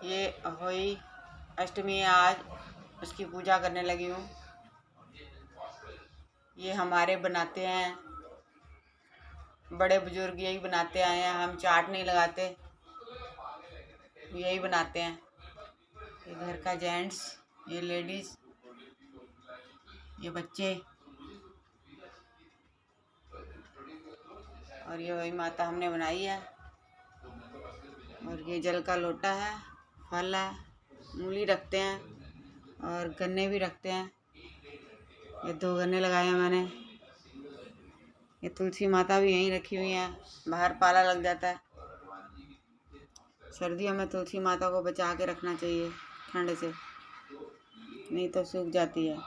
ये अहोई अष्टमी है आज, उसकी पूजा करने लगी हूँ। ये हमारे बनाते हैं, बड़े बुजुर्ग यही बनाते आए हैं। हम चाट नहीं लगाते, यही बनाते हैं। ये घर का जेंट्स, ये लेडीज, ये बच्चे और ये वही माता हमने बनाई है। और ये जल का लोटा है, फल है, मूली रखते हैं और गन्ने भी रखते हैं। ये 2 गन्ने लगाए हैं मैंने। ये तुलसी माता भी यहीं रखी हुई है, बाहर पाला लग जाता है। सर्दियों में तुलसी माता को बचा के रखना चाहिए ठंड से, नहीं तो सूख जाती है।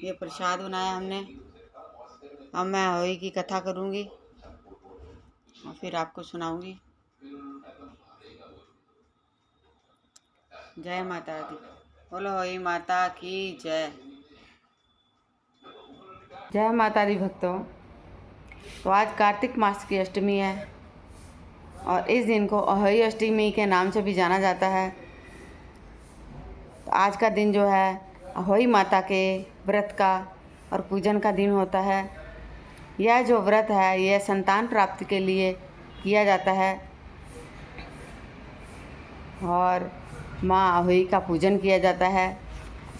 ये प्रसाद बनाया हमने। अब मैं होई की कथा करूँगी और फिर आपको सुनाऊंगी। जय माता दी, बोलो होई माता की जय। जय माता दी भक्तों। तो आज कार्तिक मास की अष्टमी है और इस दिन को अहोई अष्टमी के नाम से भी जाना जाता है। तो आज का दिन जो है अहोई माता के व्रत का और पूजन का दिन होता है। यह जो व्रत है यह संतान प्राप्ति के लिए किया जाता है और माँ अहोई का पूजन किया जाता है।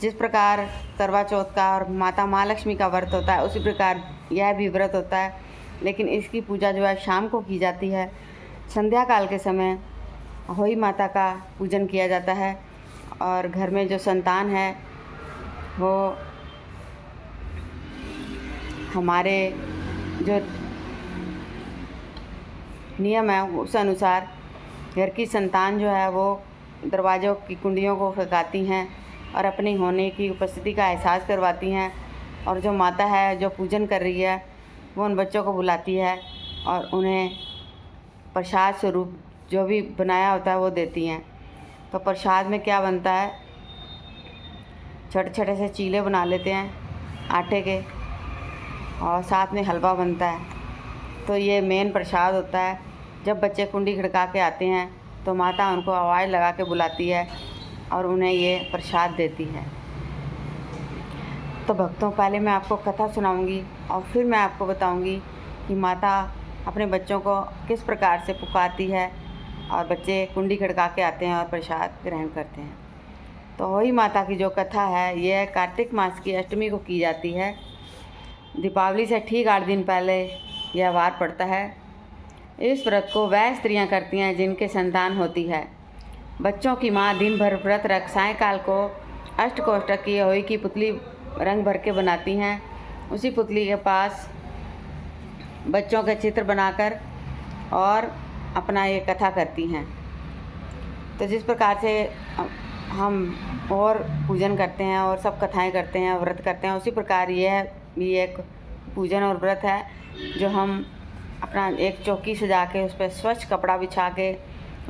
जिस प्रकार करवा चौथ का और माता महालक्ष्मी का व्रत होता है, उसी प्रकार यह भी व्रत होता है, लेकिन इसकी पूजा जो है शाम को की जाती है। संध्या काल के समय अहोई माता का पूजन किया जाता है और घर में जो संतान है वो हमारे जो नियम है उस अनुसार घर की संतान जो है वो दरवाज़ों की कुंडियों को खड़काती हैं और अपनी होने की उपस्थिति का एहसास करवाती हैं। और जो माता है जो पूजन कर रही है वो उन बच्चों को बुलाती है और उन्हें प्रसाद स्वरूप जो भी बनाया होता है वो देती हैं। तो प्रसाद में क्या बनता है, छोटे छोटे से चीले बना लेते हैं आटे के और साथ में हलवा बनता है। तो ये मेन प्रसाद होता है। जब बच्चे कुंडी खड़का के आते हैं तो माता उनको आवाज़ लगा के बुलाती है और उन्हें ये प्रसाद देती है। तो भक्तों, पहले मैं आपको कथा सुनाऊंगी और फिर मैं आपको बताऊंगी कि माता अपने बच्चों को किस प्रकार से पुकारती है और बच्चे कुंडी खड़का के आते हैं और प्रसाद ग्रहण करते हैं। तो वही माता की जो कथा है यह कार्तिक मास की अष्टमी को की जाती है। दीपावली से ठीक 8 दिन पहले यह वार पड़ता है। इस व्रत को वह स्त्रियां करती हैं जिनके संतान होती है। बच्चों की माँ दिन भर व्रत रख सायंकाल को अष्टकोष्ठक की अहोई की पुतली रंग भर के बनाती हैं। उसी पुतली के पास बच्चों के चित्र बनाकर और अपना ये कथा करती हैं। तो जिस प्रकार से हम और पूजन करते हैं और सब कथाएं करते हैं, व्रत करते हैं, उसी प्रकार यह भी एक पूजन और व्रत है जो हम अपना एक चौकी सजा के उस पर स्वच्छ कपड़ा बिछा के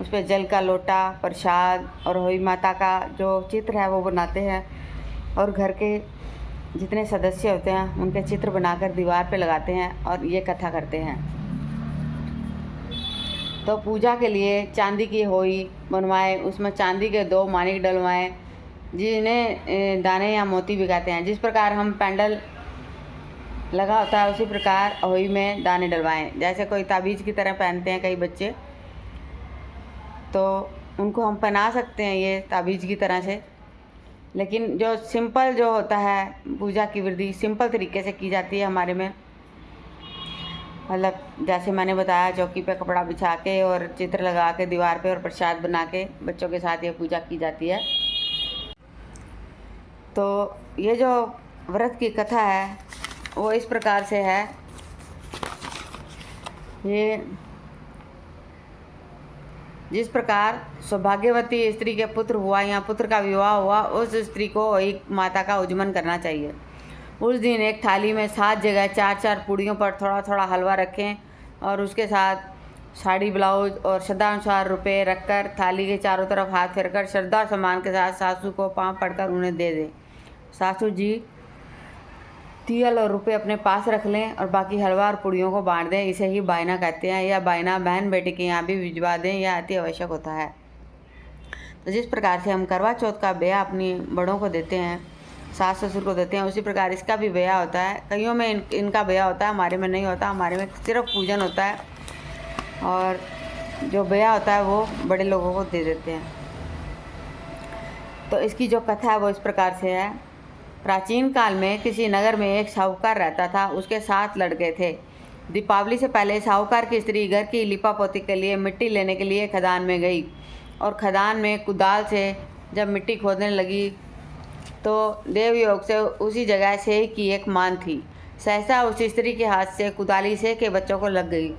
उस पर जल का लोटा, प्रसाद और अहोई माता का जो चित्र है वो बनाते हैं और घर के जितने सदस्य होते हैं उनके चित्र बनाकर दीवार पे लगाते हैं और ये कथा करते हैं। तो पूजा के लिए चांदी की अहोई बनवाए, उसमें चांदी के 2 मानिक डलवाएं जिन्हें दाने या मोती भी कहते हैं। जिस प्रकार हम पेंडल लगा होता है उसी प्रकार अहोई में दाने डलवाएं। जैसे कोई ताबीज़ की तरह पहनते हैं कई बच्चे, तो उनको हम पहना सकते हैं ये ताबीज़ की तरह से। लेकिन जो सिंपल जो होता है पूजा की विधि सिंपल तरीके से की जाती है हमारे में। मतलब जैसे मैंने बताया, चौकी पे कपड़ा बिछा के और चित्र लगा के दीवार पे और प्रसाद बना के बच्चों के साथ ये पूजा की जाती है। तो ये जो व्रत की कथा है वो इस प्रकार से है। ये जिस प्रकार सौभाग्यवती स्त्री के पुत्र हुआ या पुत्र का विवाह हुआ, उस स्त्री को एक माता का उज्जमन करना चाहिए। उस दिन एक थाली में 7 जगह 4-4 पूड़ियों पर थोड़ा थोड़ा हलवा रखें और उसके साथ साड़ी, ब्लाउज और श्रद्धानुसार रुपये रखकर थाली के चारों तरफ हाथ फेरकर श्रद्धा और सम्मान के साथ सासू को पाँव पड़कर उन्हें दे दें। सासू जी तिल और रुपये अपने पास रख लें और बाकी हलवा और पूड़ियों को बांट दें। इसे ही बायना कहते हैं। यह बायना बहन बेटी के यहाँ भी भिजवा दें, यह अति आवश्यक होता है। तो जिस प्रकार से हम करवा चौथ का बेया अपनी बड़ों को देते हैं, सास ससुर को देते हैं, उसी प्रकार इसका भी बेया होता है। कईयों में इनका बेया होता है, हमारे में नहीं होता। हमारे में सिर्फ पूजन होता है और जो बेया होता है वो बड़े लोगों को दे देते हैं। तो इसकी जो कथा है वो इस प्रकार से है। प्राचीन काल में किसी नगर में एक साहूकार रहता था। उसके 7 लड़के थे। दीपावली से पहले साहूकार की स्त्री घर की लिपापोती के लिए मिट्टी लेने के लिए खदान में गई और खदान में कुदाल से जब मिट्टी खोदने लगी तो देवयोग से उसी जगह से की एक मान थी। सहसा उस स्त्री के हाथ से कुदाली से के बच्चों को लग गई,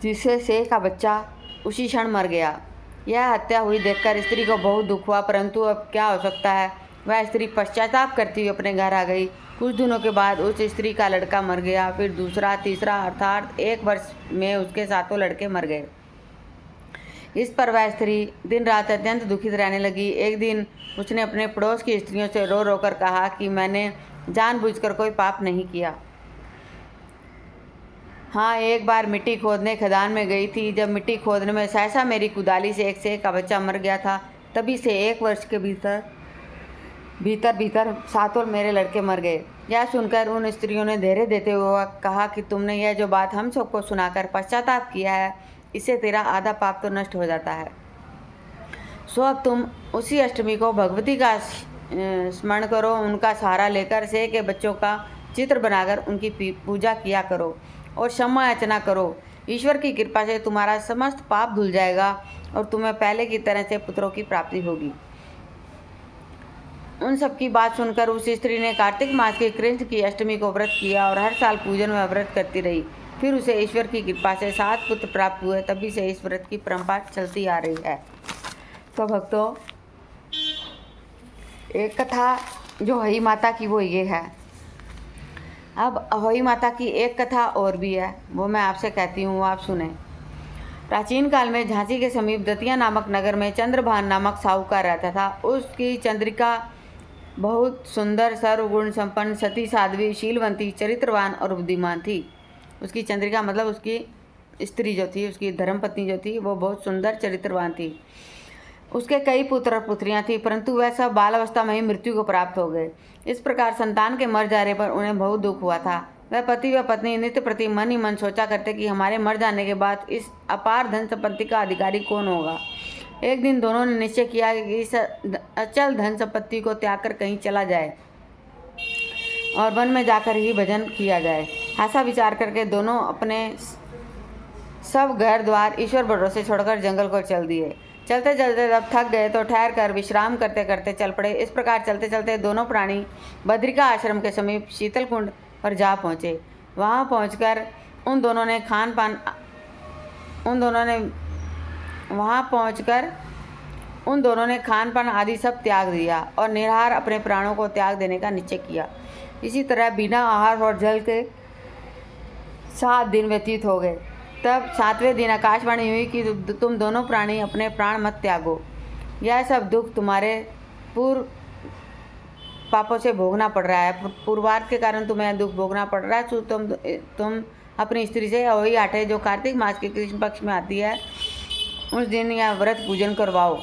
जिससे से का बच्चा उसी क्षण मर गया। यह हत्या हुई देखकर स्त्री को बहुत दुख हुआ, परंतु अब क्या हो सकता है। वह स्त्री पश्चाताप करती हुई अपने घर आ गई। कुछ दिनों के बाद उस स्त्री का लड़का मर गया, फिर दूसरा, तीसरा, अर्थात 1 वर्ष में उसके 7 लड़के मर गए। इस पर वह स्त्री दिन रात अत्यंत दुखित रहने लगी। एक दिन उसने अपने पड़ोस की स्त्रियों से रो रो कर कहा कि मैंने जानबूझकर कोई पाप नहीं किया। हाँ, एक बार मिट्टी खोदने खदान में गई थी। जब मिट्टी खोदने में सहसा मेरी कुदाली से एक सेक का बच्चा मर गया था। तभी से 1 वर्ष के भीतर 7 मेरे लड़के मर गए। यह सुनकर उन स्त्रियों ने धैर्य देते हुए कहा कि तुमने यह जो बात हम सबको सुनाकर पश्चाताप किया है, इससे तेरा आधा पाप तो नष्ट हो जाता है। सो अब तुम उसी अष्टमी को भगवती का स्मरण करो, उनका सहारा लेकर से के बच्चों का चित्र बनाकर उनकी पूजा किया करो और क्षमा याचना करो। ईश्वर की कृपा से तुम्हारा समस्त पाप धुल जाएगा और तुम्हें पहले की तरह से पुत्रों की प्राप्ति होगी। उन सब की बात सुनकर उस स्त्री ने कार्तिक मास के कृष्ण की अष्टमी को व्रत किया और हर साल पूजन में व्रत करती रही। फिर उसे ईश्वर की कृपा से 7 पुत्र प्राप्त हुए। तभी से इस व्रत की परंपरा चलती आ रही है। तो भक्तों, एक कथा जो अहोई माता की वो ये है। अब अहोई माता की एक कथा और भी है, वो मैं आपसे कहती हूँ, वो आप सुने। प्राचीन काल में झांसी के समीप दतिया नामक नगर में चंद्रभान नामक साहूकार रहता था। उसकी चंद्रिका बहुत सुंदर, सर्वगुण संपन्न, सती, साध्वी, शीलवंती, चरित्रवान और बुद्धिमान थी। उसकी चंद्रिका मतलब उसकी स्त्री जो थी, उसकी धर्मपत्नी जो थी, वो बहुत सुंदर चरित्रवान थी। उसके कई पुत्र और पुत्रियां थी, परंतु वह सब बाल अवस्था में ही मृत्यु को प्राप्त हो गए। इस प्रकार संतान के मर जाने पर उन्हें बहुत दुख हुआ था। वह पति व पत्नी नित्य प्रति मन ही मन सोचा करते कि हमारे मर जाने के बाद इस अपार धन संपत्ति का अधिकारी कौन होगा। एक दिन दोनों ने निश्चय किया कि इस अचल धन संपत्ति को त्याग कर कहीं चला जाए और वन में जाकर ही भजन किया जाए। ऐसा विचार करके दोनों अपने सब घर द्वार ईश्वर भरोसे छोड़कर जंगल को चल दिए। चलते चलते जब थक गए तो ठहर कर विश्राम करते करते चल पड़े। इस प्रकार चलते चलते दोनों प्राणी बद्रिका आश्रम के समीप शीतल कुंड पर जा पहुँचे। वहाँ पहुँचकर उन दोनों ने खान पान आदि सब त्याग दिया और निराहार अपने प्राणों को त्याग देने का निश्चय किया। इसी तरह बिना आहार और जल के 7 दिन व्यतीत हो गए। तब 7वें दिन आकाशवाणी हुई कि तुम दोनों प्राणी अपने प्राण मत त्यागो। यह सब दुख तुम्हारे पूर्व पापों से भोगना पड़ रहा है। पूर्वार्थ के कारण तुम्हें दुख भोगना पड़ रहा है। तुम अपनी स्त्री से अहोई आठे जो कार्तिक मास के कृष्ण पक्ष में आती है, उस दिन यह व्रत पूजन करवाओ।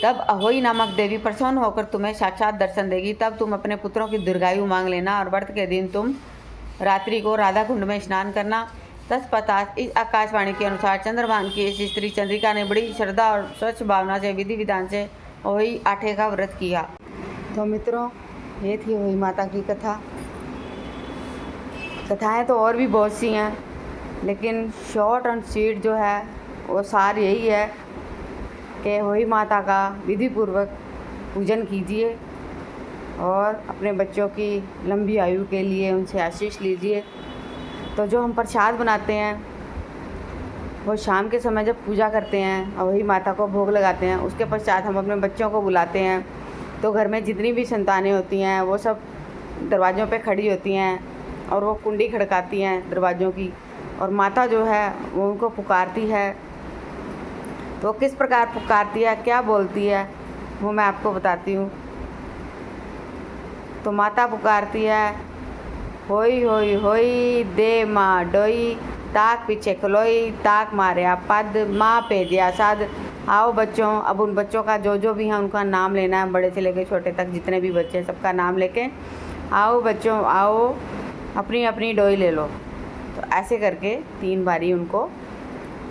तब अहोई नामक देवी प्रसन्न होकर तुम्हें साक्षात दर्शन देगी। तब तुम अपने पुत्रों की दीर्घायु मांग लेना और व्रत के दिन तुम रात्रि को राधा कुंड में स्नान करना। तत्पश्चात इस आकाशवाणी के अनुसार चंद्रभान की इस स्त्री चंद्रिका ने बड़ी श्रद्धा और स्वच्छ भावना से विधि विधान से अहोई आठे का व्रत किया। तो मित्रों, ये थी अहोई माता की कथा। कथाएं तो और भी बहुत सी हैं, लेकिन शॉर्ट एंड स्वीट जो है वो सार यही है कि अहोई माता का विधि पूर्वक पूजन कीजिए और अपने बच्चों की लंबी आयु के लिए उनसे आशीष लीजिए। तो जो हम प्रसाद बनाते हैं वो शाम के समय जब पूजा करते हैं, अहोई माता को भोग लगाते हैं, उसके पश्चात हम अपने बच्चों को बुलाते हैं। तो घर में जितनी भी संतानें होती हैं वो सब दरवाज़ों पे खड़ी होती हैं और वो कुंडी खड़काती हैं दरवाज़ों की, और माता जो है वो उनको पुकारती है। तो किस प्रकार पुकारती है, क्या बोलती है, वो मैं आपको बताती हूँ। तो माता पुकारती है, होई होई होई दे माँ डोई, ताक पीछे खलोई, ताक मारे पद माँ पे दिया सद, आओ बच्चों, अब उन बच्चों का जो भी है उनका नाम लेना है, बड़े से लेकर छोटे तक जितने भी बच्चे हैं सबका नाम लेके आओ बच्चों आओ, अपनी अपनी डोई ले लो। तो ऐसे करके 3 बारी उनको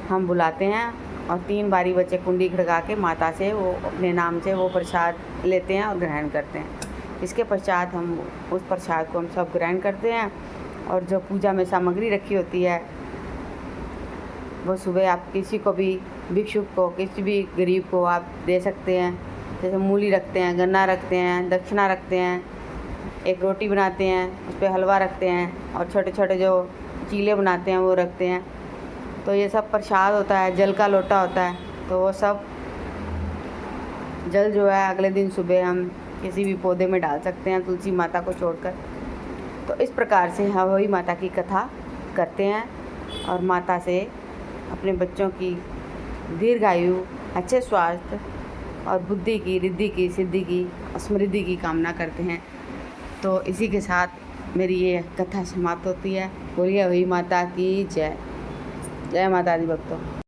हम बुलाते हैं और 3 बारी बच्चे कुंडी खड़का के माता से वो अपने नाम से वो प्रसाद लेते हैं और ग्रहण करते हैं। इसके पश्चात हम उस प्रसाद को हम सब ग्रहण करते हैं और जो पूजा में सामग्री रखी होती है वो सुबह आप किसी को भी भिक्षुक को, किसी भी गरीब को आप दे सकते हैं। जैसे मूली रखते हैं, गन्ना रखते हैं, दक्षिणा रखते हैं, एक रोटी बनाते हैं, उस पर हलवा रखते हैं और छोटे छोटे जो चीले बनाते हैं वो रखते हैं। तो ये सब प्रसाद होता है। जल का लोटा होता है, तो वो सब जल जो है अगले दिन सुबह हम किसी भी पौधे में डाल सकते हैं, तुलसी माता को छोड़कर। तो इस प्रकार से हम वही माता की कथा करते हैं और माता से अपने बच्चों की दीर्घायु, अच्छे स्वास्थ्य और बुद्धि की, रिद्धि की, सिद्धि की, समृद्धि की कामना करते हैं। तो इसी के साथ मेरी ये कथा समाप्त होती है। बोलिए वही माता की जय। जय माता दी भक्तों।